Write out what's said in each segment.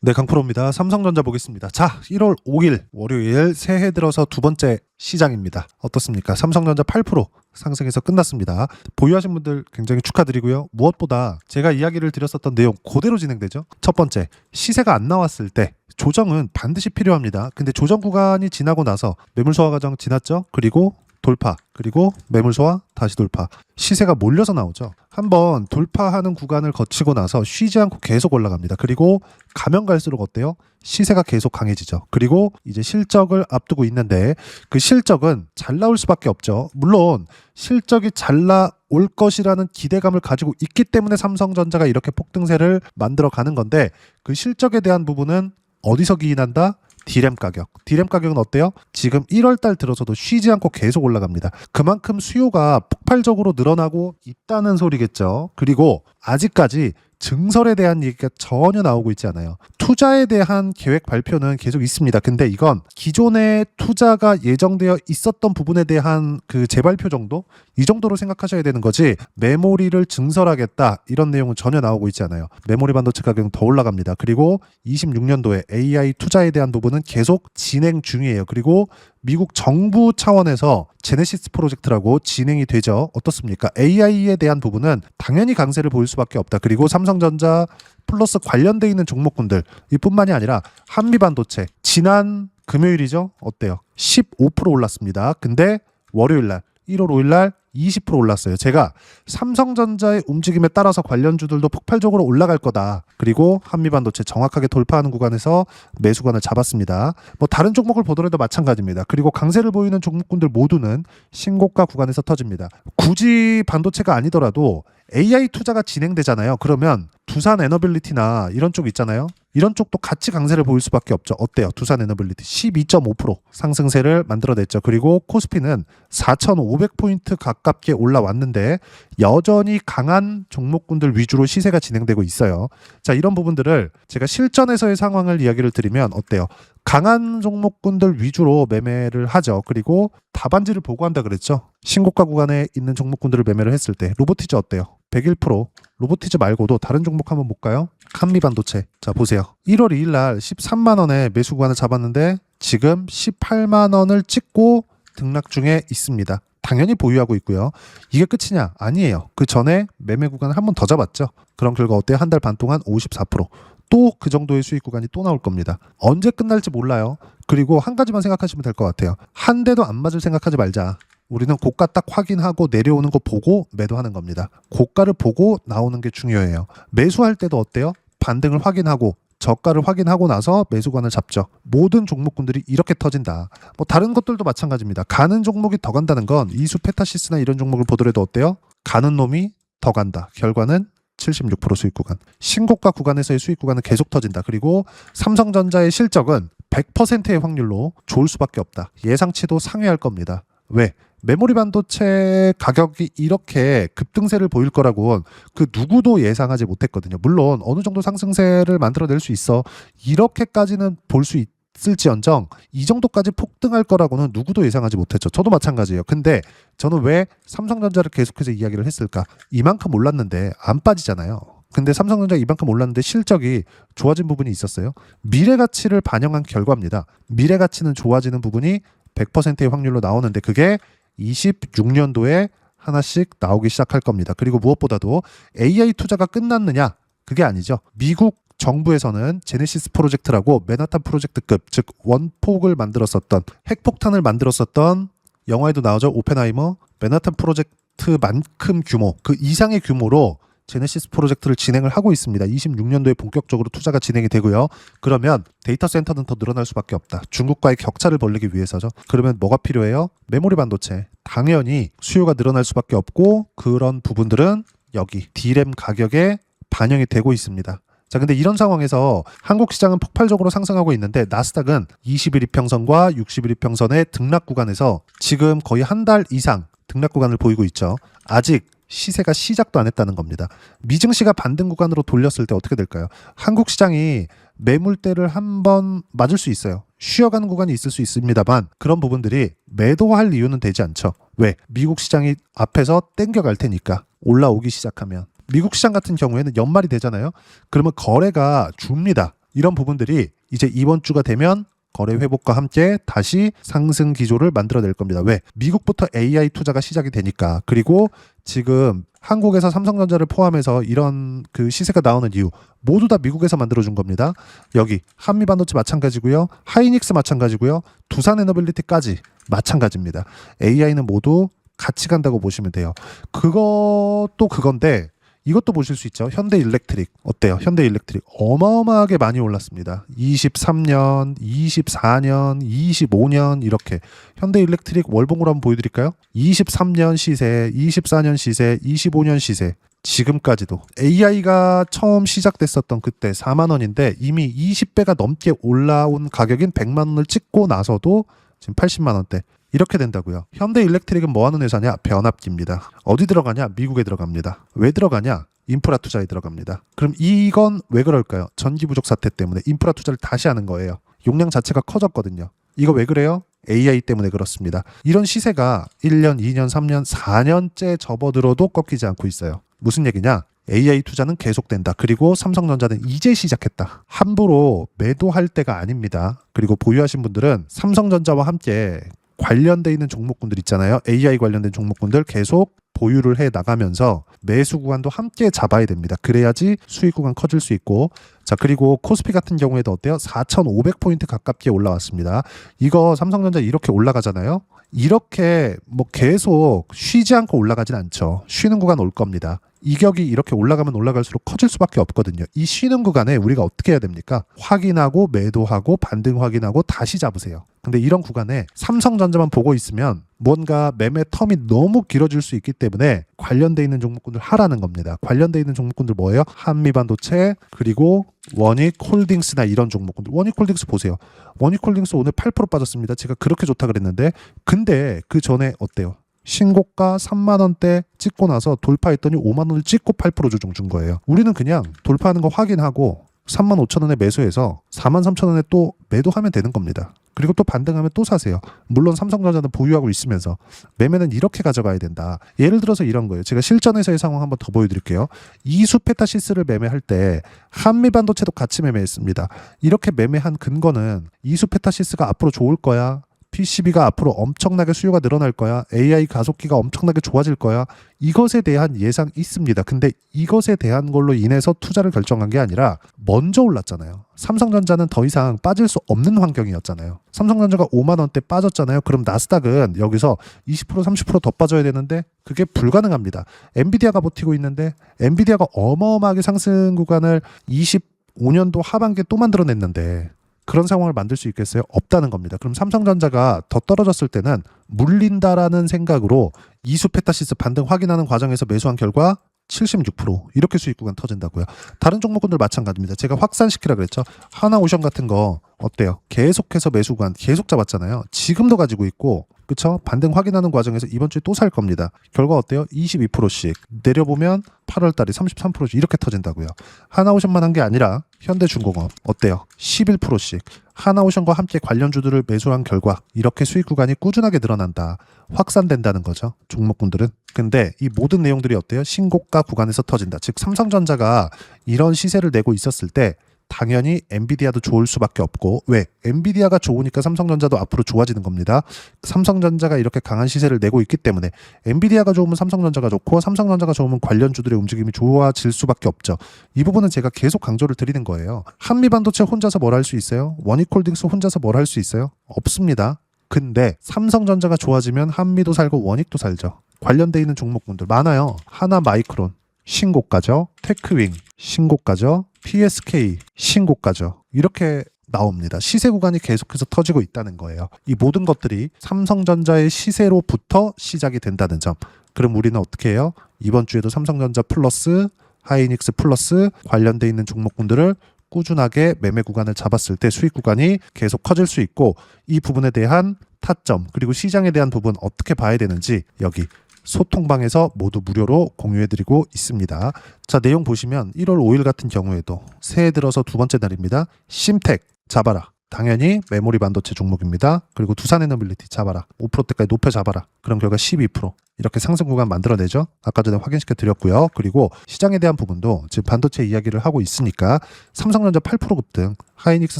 네, 강프로입니다. 삼성전자 보겠습니다. 자, 1월 5일 월요일 새해 들어서 두 번째 시장입니다. 어떻습니까? 삼성전자 8% 상승해서 끝났습니다. 보유하신 분들 굉장히 축하드리고요. 무엇보다 제가 이야기를 드렸었던 내용 그대로 진행되죠. 첫 번째, 시세가 안 나왔을 때 조정은 반드시 필요합니다. 근데 조정 구간이 지나고 나서 매물 소화 과정 지났죠? 그리고 돌파, 그리고 매물 소화, 다시 돌파. 시세가 몰려서 나오죠. 한번 돌파하는 구간을 거치고 나서 쉬지 않고 계속 올라갑니다. 그리고 가면 갈수록 어때요? 시세가 계속 강해지죠. 그리고 이제 실적을 앞두고 있는데 그 실적은 잘 나올 수밖에 없죠. 물론 실적이 잘 나올 것이라는 기대감을 가지고 있기 때문에 삼성전자가 이렇게 폭등세를 만들어 가는 건데 그 실적에 대한 부분은 어디서 기인한다? D램 가격. D램 가격은 어때요? 지금 1월 달 들어서도 쉬지 않고 계속 올라갑니다. 그만큼 수요가 폭발적으로 늘어나고 있다는 소리겠죠. 그리고 아직까지 증설에 대한 얘기가 전혀 나오고 있지 않아요. 투자에 대한 계획 발표는 계속 있습니다. 근데 이건 기존에 투자가 예정되어 있었던 부분에 대한 그 재발표 정도? 이 정도로 생각하셔야 되는 거지 메모리를 증설하겠다 이런 내용은 전혀 나오고 있지 않아요. 메모리 반도체 가격은 더 올라갑니다. 그리고 26년도에 AI 투자에 대한 부분은 계속 진행 중이에요. 그리고 미국 정부 차원에서 제네시스 프로젝트라고 진행이 되죠. 어떻습니까? AI에 대한 부분은 당연히 강세를 보일 수밖에 없다. 그리고 삼성전자 플러스 관련돼 있는 종목군들 이뿐만이 아니라 한미반도체 지난 금요일이죠. 어때요? 15% 올랐습니다. 근데 월요일날 1월 5일날 20% 올랐어요. 제가 삼성전자의 움직임에 따라서 관련주들도 폭발적으로 올라갈 거다. 그리고 한미반도체 정확하게 돌파하는 구간에서 매수관을 잡았습니다. 뭐 다른 종목을 보더라도 마찬가지입니다. 그리고 강세를 보이는 종목군들 모두는 신고가 구간에서 터집니다. 굳이 반도체가 아니더라도 AI 투자가 진행되잖아요. 그러면 두산 에너빌리티나 이런 쪽 있잖아요. 이런 쪽도 같이 강세를 보일 수밖에 없죠. 어때요? 두산 에너빌리티 12.5% 상승세를 만들어냈죠. 그리고 코스피는 4,500포인트 가깝게 올라왔는데 여전히 강한 종목군들 위주로 시세가 진행되고 있어요. 자, 이런 부분들을 제가 실전에서의 상황을 이야기를 드리면 어때요? 강한 종목군들 위주로 매매를 하죠. 그리고 다반지를 보고한다 그랬죠. 신고가 구간에 있는 종목군들을 매매를 했을 때 로보티즈 어때요? 101%. 로보티즈 말고도 다른 종목 한번 볼까요? 한미반도체. 자, 보세요. 1월 2일 날 13만 원에 매수 구간을 잡았는데 지금 18만 원을 찍고 등락 중에 있습니다. 당연히 보유하고 있고요. 이게 끝이냐? 아니에요. 그 전에 매매 구간을 한 번 더 잡았죠. 그런 결과 어때요? 한 달 반 동안 54%. 또 그 정도의 수익 구간이 또 나올 겁니다. 언제 끝날지 몰라요. 그리고 한 가지만 생각하시면 될 것 같아요. 한 대도 안 맞을 생각하지 말자. 우리는 고가 딱 확인하고 내려오는 거 보고 매도하는 겁니다. 고가를 보고 나오는 게 중요해요. 매수할 때도 어때요? 반등을 확인하고 저가를 확인하고 나서 매수관을 잡죠. 모든 종목군들이 이렇게 터진다. 뭐 다른 것들도 마찬가지입니다. 가는 종목이 더 간다는 건 이수 페타시스나 이런 종목을 보더라도 어때요? 가는 놈이 더 간다. 결과는 76% 수익 구간. 신고가 구간에서의 수익 구간은 계속 터진다. 그리고 삼성전자의 실적은 100%의 확률로 좋을 수밖에 없다. 예상치도 상회할 겁니다. 왜? 메모리 반도체 가격이 이렇게 급등세를 보일 거라고 그 누구도 예상하지 못했거든요. 물론 어느 정도 상승세를 만들어낼 수 있어. 이렇게까지는 볼 수 있을지언정 이 정도까지 폭등할 거라고는 누구도 예상하지 못했죠. 저도 마찬가지예요. 근데 저는 왜 삼성전자를 계속해서 이야기를 했을까? 이만큼 올랐는데 안 빠지잖아요. 근데 삼성전자가 이만큼 올랐는데 실적이 좋아진 부분이 있었어요. 미래 가치를 반영한 결과입니다. 미래 가치는 좋아지는 부분이 100%의 확률로 나오는데 그게 26년도에 하나씩 나오기 시작할 겁니다. 그리고 무엇보다도 AI 투자가 끝났느냐? 그게 아니죠. 미국 정부에서는 제네시스 프로젝트라고 맨하탄 프로젝트급, 즉 원폭을 만들었었던 핵폭탄을 만들었었던 영화에도 나오죠. 오펜하이머. 맨하탄 프로젝트만큼 규모, 그 이상의 규모로 제네시스 프로젝트를 진행을 하고 있습니다. 26년도에 본격적으로 투자가 진행이 되고요. 그러면 데이터 센터는 더 늘어날 수밖에 없다. 중국과의 격차를 벌리기 위해서죠. 그러면 뭐가 필요해요? 메모리 반도체. 당연히 수요가 늘어날 수밖에 없고 그런 부분들은 여기 D램 가격에 반영이 되고 있습니다. 자, 근데 이런 상황에서 한국 시장은 폭발적으로 상승하고 있는데 나스닥은 21 이평선과 61 이평선의 등락 구간에서 지금 거의 한 달 이상 등락 구간을 보이고 있죠. 아직 시세가 시작도 안 했다는 겁니다. 미증시가 반등 구간으로 돌렸을 때 어떻게 될까요? 한국 시장이 매물대를 한번 맞을 수 있어요. 쉬어가는 구간이 있을 수 있습니다만 그런 부분들이 매도할 이유는 되지 않죠. 왜? 미국 시장이 앞에서 땡겨갈 테니까 올라오기 시작하면. 미국 시장 같은 경우에는 연말이 되잖아요. 그러면 거래가 줍니다. 이런 부분들이 이제 이번 주가 되면 거래 회복과 함께 다시 상승 기조를 만들어낼 겁니다. 왜? 미국부터 AI 투자가 시작이 되니까. 그리고 지금 한국에서 삼성전자를 포함해서 이런 그 시세가 나오는 이유 모두 다 미국에서 만들어준 겁니다. 여기 한미반도체 마찬가지고요. 하이닉스 마찬가지고요. 두산에너빌리티까지 마찬가지입니다. AI는 모두 같이 간다고 보시면 돼요. 그것도 그건데 이것도 보실 수 있죠. 현대일렉트릭 어때요? 현대일렉트릭 어마어마하게 많이 올랐습니다. 23년, 24년, 25년 이렇게 현대일렉트릭 월봉으로 한번 보여드릴까요? 23년 시세, 24년 시세, 25년 시세 지금까지도 AI가 처음 시작됐었던 그때 4만 원인데 이미 20배가 넘게 올라온 가격인 100만 원을 찍고 나서도 지금 80만 원대 이렇게 된다고요. 현대일렉트릭은 뭐 하는 회사냐? 변압기입니다. 어디 들어가냐? 미국에 들어갑니다. 왜 들어가냐? 인프라 투자에 들어갑니다. 그럼 이건 왜 그럴까요? 전기 부족 사태 때문에 인프라 투자를 다시 하는 거예요. 용량 자체가 커졌거든요. 이거 왜 그래요? AI 때문에 그렇습니다. 이런 시세가 1년, 2년, 3년, 4년째 접어들어도 꺾이지 않고 있어요. 무슨 얘기냐? AI 투자는 계속된다. 그리고 삼성전자는 이제 시작했다. 함부로 매도할 때가 아닙니다. 그리고 보유하신 분들은 삼성전자와 함께 관련돼 있는 종목군들 있잖아요. AI 관련된 종목군들 계속 보유를 해 나가면서 매수 구간도 함께 잡아야 됩니다. 그래야지 수익 구간 커질 수 있고. 자, 그리고 코스피 같은 경우에도 어때요? 4,500포인트 가깝게 올라왔습니다. 이거 삼성전자 이렇게 올라가잖아요. 이렇게 뭐 계속 쉬지 않고 올라가진 않죠. 쉬는 구간 올 겁니다. 이격이 이렇게 올라가면 올라갈수록 커질 수밖에 없거든요. 이 쉬는 구간에 우리가 어떻게 해야 됩니까? 확인하고 매도하고 반등 확인하고 다시 잡으세요. 근데 이런 구간에 삼성전자만 보고 있으면 뭔가 매매 텀이 너무 길어질 수 있기 때문에 관련돼 있는 종목군들 하라는 겁니다. 관련돼 있는 종목군들 뭐예요? 한미반도체 그리고 원익홀딩스나 이런 종목군들. 원익홀딩스 보세요. 원익홀딩스 오늘 8% 빠졌습니다. 제가 그렇게 좋다 그랬는데 근데 그 전에 어때요? 신고가 3만 원대 찍고 나서 돌파했더니 5만 원을 찍고 8% 조정 준 거예요. 우리는 그냥 돌파하는 거 확인하고 3만 5천 원에 매수해서 4만 3천 원에 또 매도하면 되는 겁니다. 그리고 또 반등하면 또 사세요. 물론 삼성전자는 보유하고 있으면서 매매는 이렇게 가져가야 된다. 예를 들어서 이런 거예요. 제가 실전에서의 상황 한번 더 보여드릴게요. 이수페타시스를 매매할 때 한미반도체도 같이 매매했습니다. 이렇게 매매한 근거는 이수페타시스가 앞으로 좋을 거야. PCB가 앞으로 엄청나게 수요가 늘어날 거야. AI 가속기가 엄청나게 좋아질 거야. 이것에 대한 예상이 있습니다. 근데 이것에 대한 걸로 인해서 투자를 결정한 게 아니라 먼저 올랐잖아요. 삼성전자는 더 이상 빠질 수 없는 환경이었잖아요. 삼성전자가 5만 원대 빠졌잖아요. 그럼 나스닥은 여기서 20% 30% 더 빠져야 되는데 그게 불가능합니다. 엔비디아가 버티고 있는데 엔비디아가 어마어마하게 상승 구간을 25년도 하반기에 또 만들어냈는데 그런 상황을 만들 수 있겠어요? 없다는 겁니다. 그럼 삼성전자가 더 떨어졌을 때는 물린다라는 생각으로 이수페타시스 반등 확인하는 과정에서 매수한 결과 76% 이렇게 수익 구간 터진다고요. 다른 종목군들 마찬가지입니다. 제가 확산시키라 그랬죠. 하나오션 같은 거 어때요? 계속해서 매수 구간 계속 잡았잖아요. 지금도 가지고 있고 그쵸? 반등 확인하는 과정에서 이번 주에 또 살 겁니다. 결과 어때요? 22%씩 내려보면 8월 달에 33%씩 이렇게 터진다고요. 하나오션만 한 게 아니라 현대중공업 어때요? 11%씩 하나오션과 함께 관련주들을 매수한 결과 이렇게 수익 구간이 꾸준하게 늘어난다. 확산된다는 거죠. 종목군들은. 근데 이 모든 내용들이 어때요? 신고가 구간에서 터진다. 즉 삼성전자가 이런 시세를 내고 있었을 때 당연히 엔비디아도 좋을 수밖에 없고 왜? 엔비디아가 좋으니까 삼성전자도 앞으로 좋아지는 겁니다. 삼성전자가 이렇게 강한 시세를 내고 있기 때문에 엔비디아가 좋으면 삼성전자가 좋고 삼성전자가 좋으면 관련주들의 움직임이 좋아질 수밖에 없죠. 이 부분은 제가 계속 강조를 드리는 거예요. 한미반도체 혼자서 뭘 할 수 있어요? 원익홀딩스 혼자서 뭘 할 수 있어요? 없습니다. 근데 삼성전자가 좋아지면 한미도 살고 원익도 살죠. 관련돼 있는 종목군들 많아요. 하나마이크론 신고가죠. 테크윙 신고가죠. PSK 신고가죠. 이렇게 나옵니다. 시세 구간이 계속해서 터지고 있다는 거예요. 이 모든 것들이 삼성전자의 시세로부터 시작이 된다는 점. 그럼 우리는 어떻게 해요? 이번 주에도 삼성전자 플러스 하이닉스 플러스 관련돼 있는 종목군들을 꾸준하게 매매 구간을 잡았을 때 수익 구간이 계속 커질 수 있고 이 부분에 대한 타점 그리고 시장에 대한 부분 어떻게 봐야 되는지 여기 소통방에서 모두 무료로 공유해드리고 있습니다. 자, 내용 보시면 1월 5일 같은 경우에도 새해 들어서 두 번째 날입니다. 심텍 잡아라. 당연히 메모리 반도체 종목입니다. 그리고 두산에너빌리티 잡아라. 5%대까지 높여 잡아라. 그럼 결과 12%. 이렇게 상승 구간 만들어내죠. 아까 전에 확인시켜 드렸고요. 그리고 시장에 대한 부분도 지금 반도체 이야기를 하고 있으니까 삼성전자 8% 급등, 하이닉스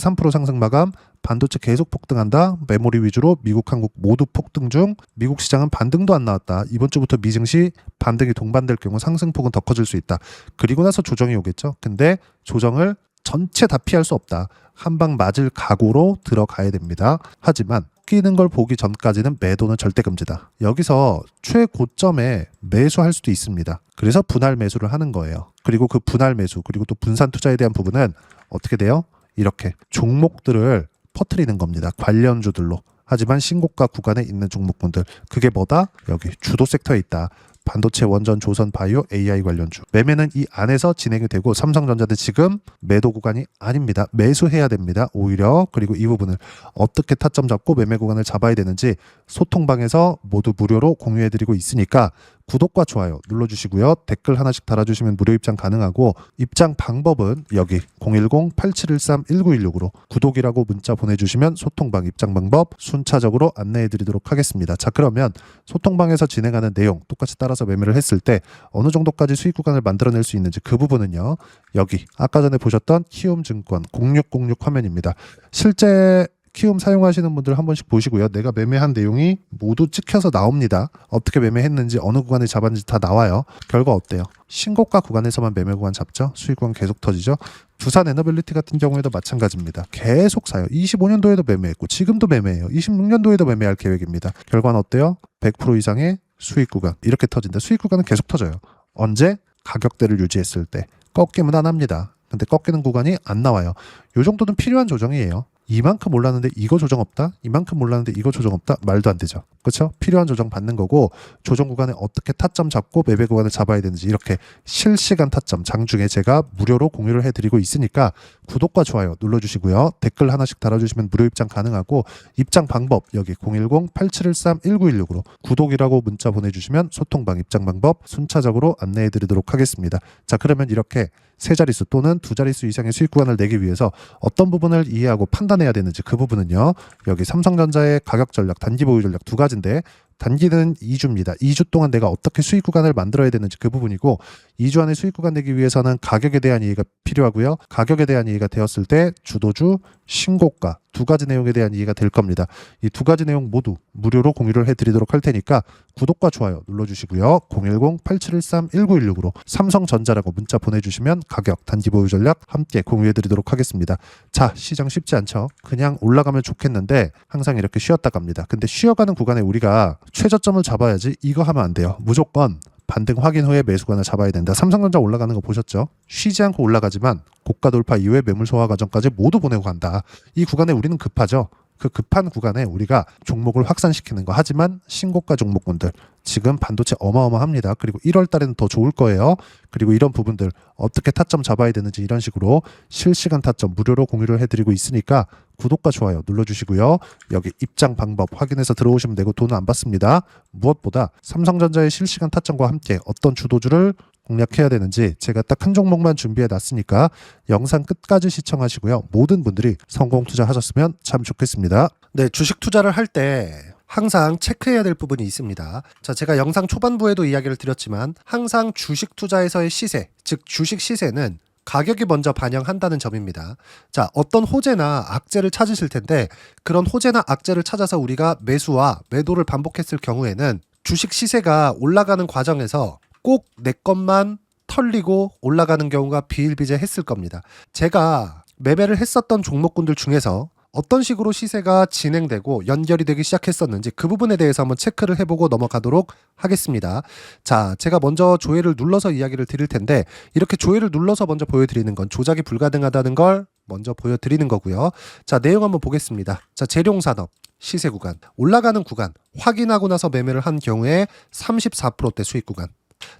3% 상승 마감, 반도체 계속 폭등한다. 메모리 위주로 미국, 한국 모두 폭등 중. 미국 시장은 반등도 안 나왔다. 이번 주부터 미증시 반등이 동반될 경우 상승폭은 더 커질 수 있다. 그리고 나서 조정이 오겠죠. 근데 조정을 전체 다 피할 수 없다. 한 방 맞을 각오로 들어가야 됩니다. 하지만 끼는 걸 보기 전까지는 매도는 절대 금지다. 여기서 최고점에 매수할 수도 있습니다. 그래서 분할 매수를 하는 거예요. 그리고 그 분할 매수 그리고 또 분산 투자에 대한 부분은 어떻게 돼요? 이렇게 종목들을 퍼뜨리는 겁니다. 관련주들로. 하지만 신고가 구간에 있는 종목군들. 그게 뭐다? 여기 주도 섹터에 있다. 반도체, 원전, 조선, 바이오, AI 관련주. 매매는 이 안에서 진행이 되고 삼성전자는 지금 매도 구간이 아닙니다. 매수해야 됩니다. 오히려. 그리고 이 부분을 어떻게 타점 잡고 매매 구간을 잡아야 되는지 소통방에서 모두 무료로 공유해드리고 있으니까 구독과 좋아요 눌러주시고요. 댓글 하나씩 달아주시면 무료 입장 가능하고 입장 방법은 여기 010-8713-1916으로 구독이라고 문자 보내주시면 소통방 입장 방법 순차적으로 안내해드리도록 하겠습니다. 자, 그러면 소통방에서 진행하는 내용 똑같이 따라서 매매를 했을 때 어느 정도까지 수익 구간을 만들어낼 수 있는지 그 부분은요. 여기 아까 전에 보셨던 키움증권 0606 화면입니다. 실제 키움 사용하시는 분들 한 번씩 보시고요. 내가 매매한 내용이 모두 찍혀서 나옵니다. 어떻게 매매했는지 어느 구간에 잡았는지 다 나와요. 결과 어때요? 신고가 구간에서만 매매 구간 잡죠. 수익 구간 계속 터지죠. 두산에너빌리티 같은 경우에도 마찬가지입니다. 계속 사요. 25년도에도 매매했고 지금도 매매해요. 26년도에도 매매할 계획입니다. 결과는 어때요? 100% 이상의 수익 구간. 이렇게 터진다. 수익 구간은 계속 터져요. 언제? 가격대를 유지했을 때. 꺾이면 안 합니다. 근데 꺾이는 구간이 안 나와요. 이 정도는 필요한 조정이에요. 이만큼 올랐는데 이거 조정 없다? 이만큼 올랐는데 이거 조정 없다? 말도 안 되죠. 그렇죠? 필요한 조정 받는 거고 조정 구간에 어떻게 타점 잡고 매매 구간을 잡아야 되는지 이렇게 실시간 타점 장중에 제가 무료로 공유를 해드리고 있으니까 구독과 좋아요 눌러주시고요. 댓글 하나씩 달아주시면 무료 입장 가능하고 입장 방법 여기 010-8713-1916으로 구독이라고 문자 보내주시면 소통방 입장 방법 순차적으로 안내해드리도록 하겠습니다. 자, 그러면 이렇게 세 자릿수 또는 두 자릿수 이상의 수익 구간을 내기 위해서 어떤 부분을 이해하고 판단해야 되는지 그 부분은요. 여기 삼성전자의 가격 전략, 단기 보유 전략 두 가지인데 단기는 2주입니다. 2주 동안 내가 어떻게 수익 구간을 만들어야 되는지 그 부분이고 2주 안에 수익 구간 내기 위해서는 가격에 대한 이해가 필요하고요. 가격에 대한 이해가 되었을 때 주도주, 신고가 두 가지 내용에 대한 이해가 될 겁니다. 이 두 가지 내용 모두 무료로 공유를 해드리도록 할 테니까 구독과 좋아요 눌러주시고요. 010-8713-1916으로 삼성전자라고 문자 보내주시면 가격, 단기 보유 전략 함께 공유해드리도록 하겠습니다. 자, 시장 쉽지 않죠? 그냥 올라가면 좋겠는데 항상 이렇게 쉬었다 갑니다. 근데 쉬어가는 구간에 우리가 최저점을 잡아야지 이거 하면 안 돼요. 무조건 반등 확인 후에 매수관을 잡아야 된다. 삼성전자 올라가는 거 보셨죠? 쉬지 않고 올라가지만 고가 돌파 이후에 매물 소화 과정까지 모두 보내고 간다. 이 구간에 우리는 급하죠. 그 급한 구간에 우리가 종목을 확산시키는 거. 하지만 신고가 종목군들 지금 반도체 어마어마합니다. 그리고 1월 달에는 더 좋을 거예요. 그리고 이런 부분들 어떻게 타점 잡아야 되는지 이런 식으로 실시간 타점 무료로 공유를 해드리고 있으니까 구독과 좋아요 눌러주시고요. 여기 입장 방법 확인해서 들어오시면 되고 돈은 안 받습니다. 무엇보다 삼성전자의 실시간 타점과 함께 어떤 주도주를 공략해야 되는지 제가 딱 한 종목만 준비해 놨으니까 영상 끝까지 시청하시고요. 모든 분들이 성공 투자하셨으면 참 좋겠습니다. 네, 주식 투자를 할 때 항상 체크해야 될 부분이 있습니다. 자, 제가 영상 초반부에도 이야기를 드렸지만 항상 주식 투자에서의 시세, 즉 주식 시세는 가격이 먼저 반영한다는 점입니다. 자, 어떤 호재나 악재를 찾으실 텐데 그런 호재나 악재를 찾아서 우리가 매수와 매도를 반복했을 경우에는 주식 시세가 올라가는 과정에서 꼭 내 것만 털리고 올라가는 경우가 비일비재했을 겁니다. 제가 매매를 했었던 종목군들 중에서 어떤 식으로 시세가 진행되고 연결이 되기 시작했었는지 그 부분에 대해서 한번 체크를 해보고 넘어가도록 하겠습니다. 자, 제가 먼저 조회를 눌러서 이야기를 드릴 텐데 이렇게 조회를 눌러서 먼저 보여드리는 건 조작이 불가능하다는 걸 먼저 보여드리는 거고요. 자, 내용 한번 보겠습니다. 자, 재룡산업 시세 구간 올라가는 구간 확인하고 나서 매매를 한 경우에 34%대 수익 구간.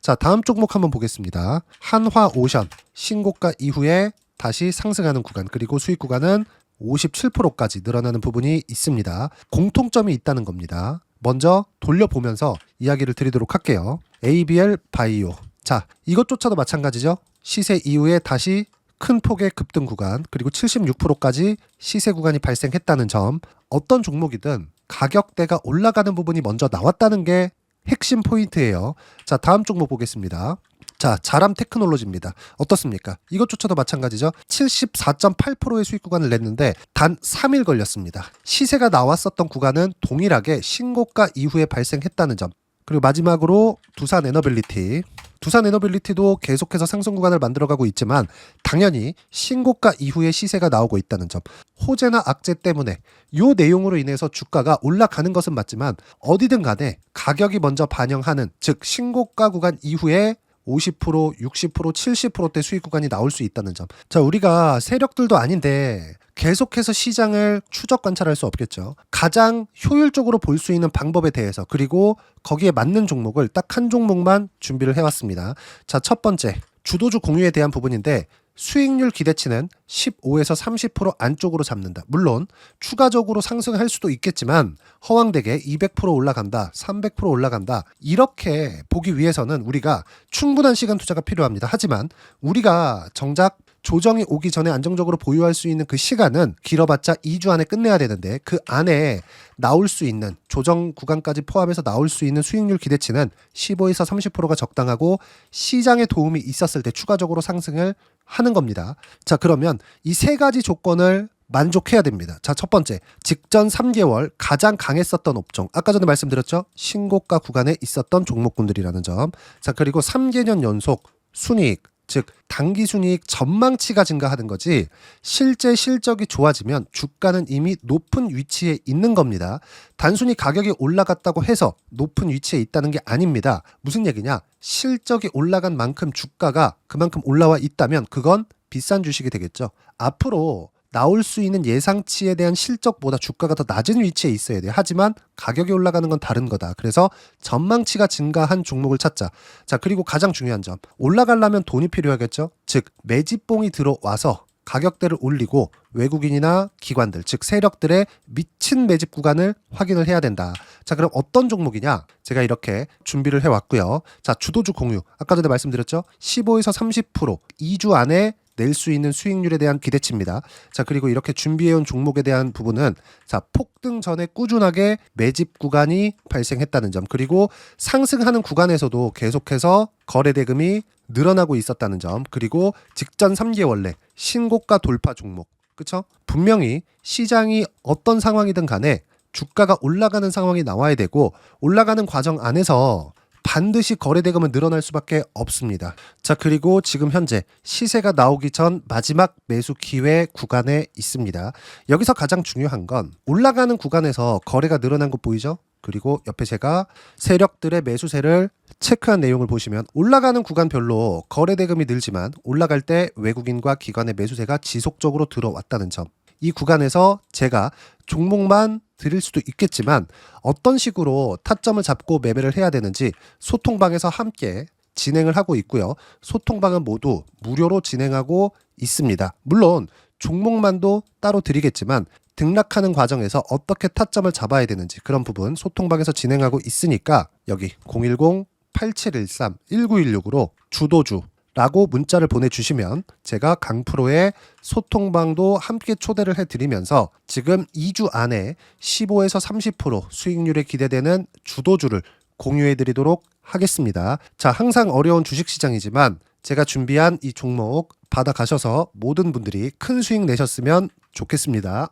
자, 다음 종목 한번 보겠습니다. 한화오션 신고가 이후에 다시 상승하는 구간 그리고 수익 구간은 57%까지 늘어나는 부분이 있습니다. 공통점이 있다는 겁니다. 먼저 돌려보면서 이야기를 드리도록 할게요. ABL 바이오. 자, 이것조차도 마찬가지죠. 시세 이후에 다시 큰 폭의 급등 구간, 그리고 76%까지 시세 구간이 발생했다는 점, 어떤 종목이든 가격대가 올라가는 부분이 먼저 나왔다는 게 핵심 포인트예요. 자, 다음 종목 보겠습니다. 자, 자람 테크놀로지입니다. 어떻습니까? 이것조차도 마찬가지죠. 74.8%의 수익 구간을 냈는데 단 3일 걸렸습니다. 시세가 나왔었던 구간은 동일하게 신고가 이후에 발생했다는 점. 그리고 마지막으로 두산 에너빌리티. 두산 에너빌리티도 계속해서 상승 구간을 만들어가고 있지만 당연히 신고가 이후에 시세가 나오고 있다는 점. 호재나 악재 때문에 이 내용으로 인해서 주가가 올라가는 것은 맞지만 어디든 간에 가격이 먼저 반영하는, 즉 신고가 구간 이후에 50%, 60%, 70%대 수익 구간이 나올 수 있다는 점. 자, 우리가 세력들도 아닌데 계속해서 시장을 추적 관찰할 수 없겠죠. 가장 효율적으로 볼 수 있는 방법에 대해서, 그리고 거기에 맞는 종목을 딱 한 종목만 준비를 해왔습니다. 자, 첫 번째, 주도주 공유에 대한 부분인데 수익률 기대치는 15에서 30% 안쪽으로 잡는다. 물론 추가적으로 상승할 수도 있겠지만 허황되게 200% 올라간다, 300% 올라간다, 이렇게 보기 위해서는 우리가 충분한 시간 투자가 필요합니다. 하지만 우리가 정작 조정이 오기 전에 안정적으로 보유할 수 있는 그 시간은 길어봤자 2주 안에 끝내야 되는데, 그 안에 나올 수 있는 조정 구간까지 포함해서 나올 수 있는 수익률 기대치는 15에서 30%가 적당하고 시장에 도움이 있었을 때 추가적으로 상승을 하는 겁니다. 자, 그러면 이 세 가지 조건을 만족해야 됩니다. 자, 첫 번째, 직전 3개월 가장 강했었던 업종. 아까 전에 말씀드렸죠? 신고가 구간에 있었던 종목군들이라는 점. 자, 그리고 3개년 연속 순이익, 즉 단기 순이익 전망치가 증가하는 거지 실제 실적이 좋아지면 주가는 이미 높은 위치에 있는 겁니다. 단순히 가격이 올라갔다고 해서 높은 위치에 있다는 게 아닙니다. 무슨 얘기냐? 실적이 올라간 만큼 주가가 그만큼 올라와 있다면 그건 비싼 주식이 되겠죠. 앞으로 나올 수 있는 예상치에 대한 실적보다 주가가 더 낮은 위치에 있어야 돼요. 하지만 가격이 올라가는 건 다른 거다. 그래서 전망치가 증가한 종목을 찾자. 자, 그리고 가장 중요한 점, 올라가려면 돈이 필요하겠죠. 즉 매집봉이 들어와서 가격대를 올리고 외국인이나 기관들, 즉 세력들의 미친 매집 구간을 확인을 해야 된다. 자, 그럼 어떤 종목이냐? 제가 이렇게 준비를 해왔고요. 자, 주도주 공유. 아까 전에 말씀드렸죠. 15에서 30% 2주 안에 낼 수 있는 수익률에 대한 기대치입니다. 자, 그리고 이렇게 준비해온 종목에 대한 부분은, 자, 폭등 전에 꾸준하게 매집 구간이 발생했다는 점, 그리고 상승하는 구간에서도 계속해서 거래 대금이 늘어나고 있었다는 점, 그리고 직전 3개월 내 신고가 돌파 종목. 그쵸? 분명히 시장이 어떤 상황이든 간에 주가가 올라가는 상황이 나와야 되고, 올라가는 과정 안에서 반드시 거래 대금은 늘어날 수밖에 없습니다. 자, 그리고 지금 현재 시세가 나오기 전 마지막 매수 기회 구간에 있습니다. 여기서 가장 중요한 건 올라가는 구간에서 거래가 늘어난 거 보이죠? 그리고 옆에 제가 세력들의 매수세를 체크한 내용을 보시면 올라가는 구간별로 거래 대금이 늘지만 올라갈 때 외국인과 기관의 매수세가 지속적으로 들어왔다는 점. 이 구간에서 제가 종목만 드릴 수도 있겠지만 어떤 식으로 타점을 잡고 매매를 해야 되는지 소통방에서 함께 진행을 하고 있고요. 소통방은 모두 무료로 진행하고 있습니다. 물론 종목만도 따로 드리겠지만 등락하는 과정에서 어떻게 타점을 잡아야 되는지 그런 부분 소통방에서 진행하고 있으니까 여기 010-8713-1916으로 주도주 라고 문자를 보내주시면 제가 강프로의 소통방도 함께 초대를 해드리면서 지금 2주 안에 15에서 30% 수익률에 기대되는 주도주를 공유해드리도록 하겠습니다. 자, 항상 어려운 주식시장이지만 제가 준비한 이 종목 받아가셔서 모든 분들이 큰 수익 내셨으면 좋겠습니다.